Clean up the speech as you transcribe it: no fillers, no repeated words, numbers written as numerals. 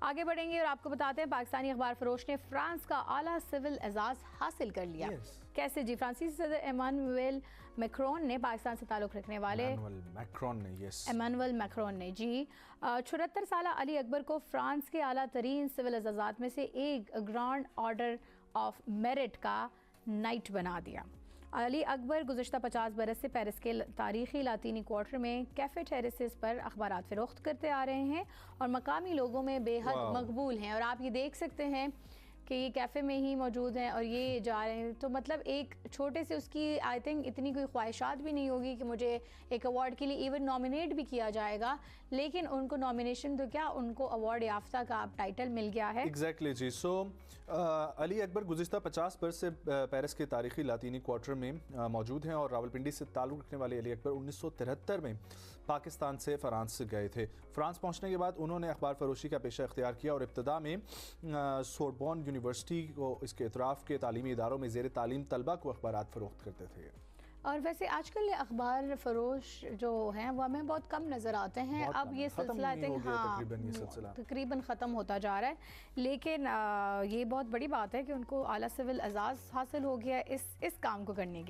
आगे बढ़ेंगे और आपको बताते हैं पाकिस्तानी अखबार फरोश ने फ्रांस का आला सिविल एजाज हासिल कर लिया। कैसे जी? फ्रांसीसी सदर एमानुएल मैक्रोन ने पाकिस्तान से ताल्लुक़ रखने वाले एमानुएल मैक्रोन ने जी 74 साल अली अकबर को फ्रांस के आला तरीन सिविल एजाज़ात में से एक ग्रांड ऑर्डर ऑफ मेरिट का नाइट बना दिया। अली अकबर गुज़श्ता 50 बरस से पेरिस के तारीख़ी लातीनी क्वार्टर में कैफ़े टेरेसेस पर अखबारात फ़रोख्त करते आ रहे हैं और मकामी लोगों में बेहद मकबूल हैं। और आप ये देख सकते हैं कि ये कैफ़े में ही मौजूद हैं और ये जा रहे हैं, तो मतलब एक छोटे से उसकी आई थिंक इतनी कोई ख्वाहिशात भी नहीं होगी कि मुझे एक अवार्ड के लिए इवन नॉमिनेट भी किया जाएगा, लेकिन उनको नॉमिनेशन तो क्या, उनको अवार्ड याफ्ता का अब टाइटल मिल गया है। एग्जैक्टली जी। सो अली अकबर गुज़िश्ता 50 बरस से पेरिस के तारीख़ी लातीनी क्वार्टर में मौजूद हैं और रावलपिंडी से ताल्लुक़ रखने वाले अली अकबर 1973 में पाकिस्तान से फ़्रांस गए थे। फ्रांस पहुँचने के बाद उन्होंने अखबार फरोशी का पेशा इख्तियार किया और इब्तदा में सोरबॉन यूनिवर्सिटी को इसके इतराफ़ के तालीमी इदारों में ज़ेर तालीम तलबा को अखबारात फ़रोख्त करते थे। और वैसे आजकल अखबार फरोश जो हैं वो हमें बहुत कम नज़र आते हैं। अब ये सिलसिला आई थिंक तकरीबन ख़त्म होता जा रहा है, लेकिन ये बहुत बड़ी बात है कि उनको आला सिविल एजाज़ हासिल हो गया इस काम को करने के।